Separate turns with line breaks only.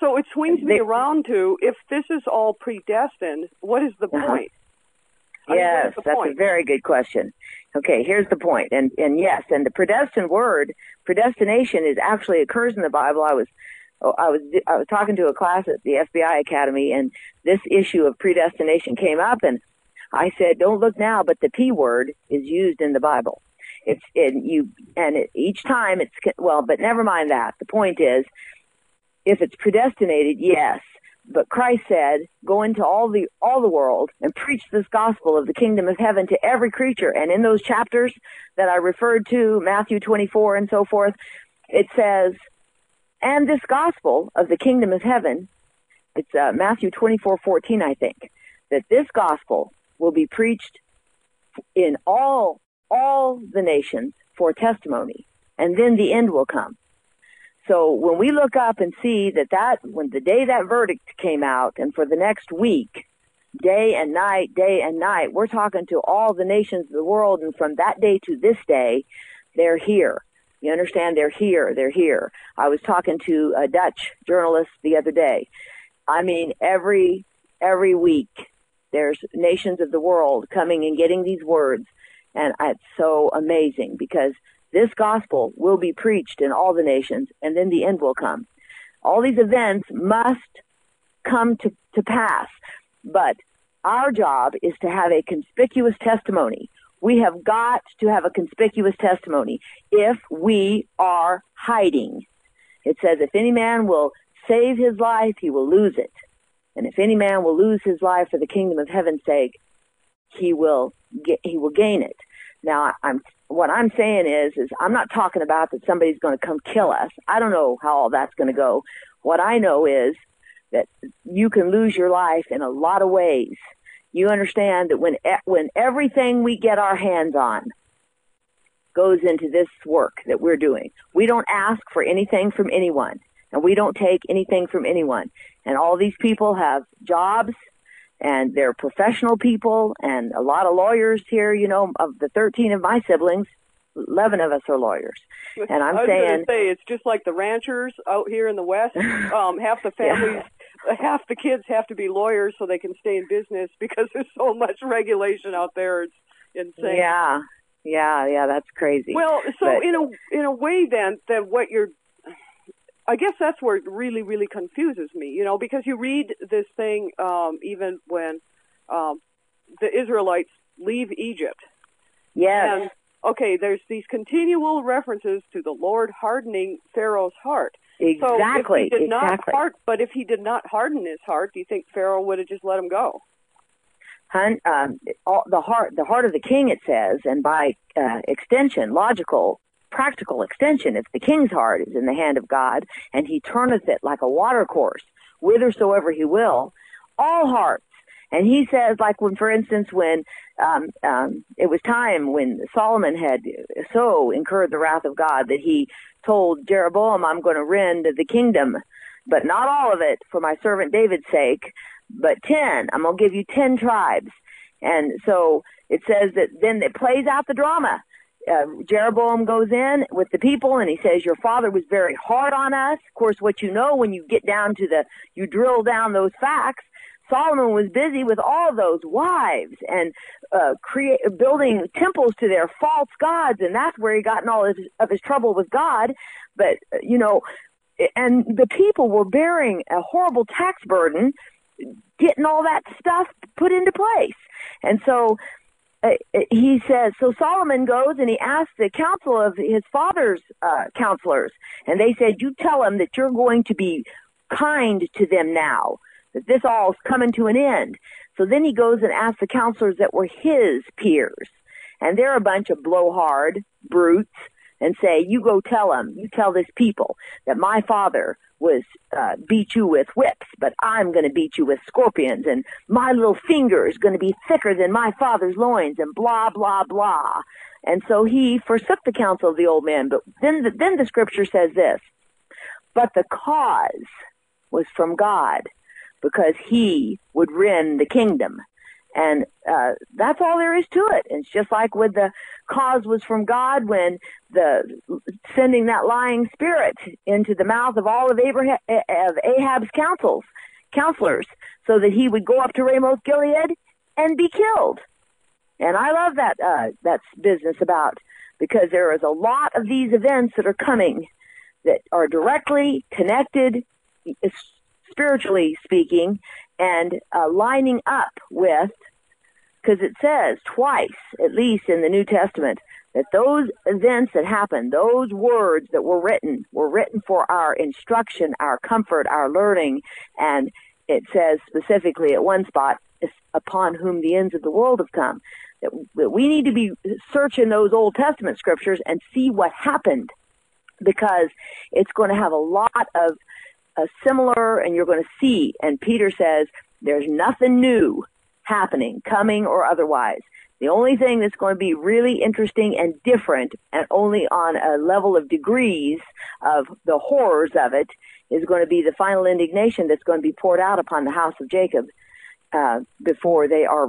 So it swings me around to, if this is all predestined, what is the point?
Yes, that's a very good question. Okay, here's the point. And yes, and the predestined word, predestination, actually occurs in the Bible. I was talking to a class at the FBI Academy, and this issue of predestination came up, and I said, don't look now, but the P word is used in the Bible. Each time but never mind that. The point is, if it's predestinated, yes. But Christ said, go into all the world and preach this gospel of the kingdom of heaven to every creature. And in those chapters that I referred to, Matthew 24 and so forth, it says, and this gospel of the kingdom of heaven, it's Matthew 24:14, I think, that this gospel will be preached in all the nations for testimony, and then the end will come. So when we look up and see when the day that verdict came out, and for the next week, day and night, we're talking to all the nations of the world, and from that day to this day, they're here. You understand? They're here. I was talking to a Dutch journalist the other day. I mean, every week, there's nations of the world coming and getting these words, and it's so amazing, because this gospel will be preached in all the nations, and then the end will come. All these events must come to pass, but our job is to have a conspicuous testimony. We have got to have a conspicuous testimony. If we are hiding, it says, if any man will save his life, he will lose it. And if any man will lose his life for the kingdom of heaven's sake, he will gain it. Now, what I'm saying is I'm not talking about that somebody's going to come kill us. I don't know how all that's going to go. What I know is that you can lose your life in a lot of ways. You understand that when everything we get our hands on goes into this work that we're doing, we don't ask for anything from anyone, and we don't take anything from anyone. And all these people have jobs, and they're professional people, and a lot of lawyers here. Of the 13 of my siblings, 11 of us are lawyers. And I was going to say, it's just like the ranchers out here in the West. Half the families, half the kids have to be lawyers so they can stay in business, because there's so much regulation out there. It's insane. Yeah, that's crazy. Well, so in a way, then, that what I guess that's where it really, really confuses me, because you read this thing even when the Israelites leave Egypt. Yes. And, okay, there's these continual references to the Lord hardening Pharaoh's heart. Exactly. So if he did not harden his heart, do you think Pharaoh would have just let him go? The heart of the king, it says, and by extension, practical extension, if the king's heart is in the hand of God, and he turneth it like a watercourse, whithersoever he will, all hearts. And he says, like when it was time when Solomon had so incurred the wrath of God that he told Jeroboam, I'm going to rend the kingdom, but not all of it for my servant David's sake, but 10. I'm going to give you 10 tribes. And so it says that then it plays out the drama. Jeroboam goes in with the people, and he says, your father was very hard on us. Of course, what when you get down to you drill down those facts, Solomon was busy with all those wives and building temples to their false gods, and that's where he got in all of his trouble with God. But, and the people were bearing a horrible tax burden, getting all that stuff put into place. And so he says, so Solomon goes and he asks the counsel of his father's counselors, and they said, you tell him that you're going to be kind to them now, that this all is coming to an end. So then he goes and asks the counselors that were his peers, and they're a bunch of blowhard brutes, and say, you go tell them, you tell this people that my father was beat you with whips, but I'm going to beat you with scorpions, and my little finger is going to be thicker than my father's loins, and blah, blah, blah. And so he forsook the counsel of the old man. But then the scripture says this, but the cause was from God, because he would rend the kingdom. And that's all there is to it. And it's just like with the cause was from God when sending that lying spirit into the mouth of all of Ahab's counselors, so that he would go up to Ramoth Gilead and be killed. And I love that's business about, because there is a lot of these events that are coming that are directly connected, spiritually speaking, and lining up with, because it says twice, at least in the New Testament, that those events that happened, those words that were written for our instruction, our comfort, our learning. And it says specifically at one spot, upon whom the ends of the world have come. That we need to be searching those Old Testament scriptures and see what happened, because it's going to have a lot of similar, and you're going to see. And Peter says there's nothing new happening, coming or otherwise. The only thing that's going to be really interesting and different, and only on a level of degrees of the horrors of it, is going to be the final indignation that's going to be poured out upon the house of Jacob before they are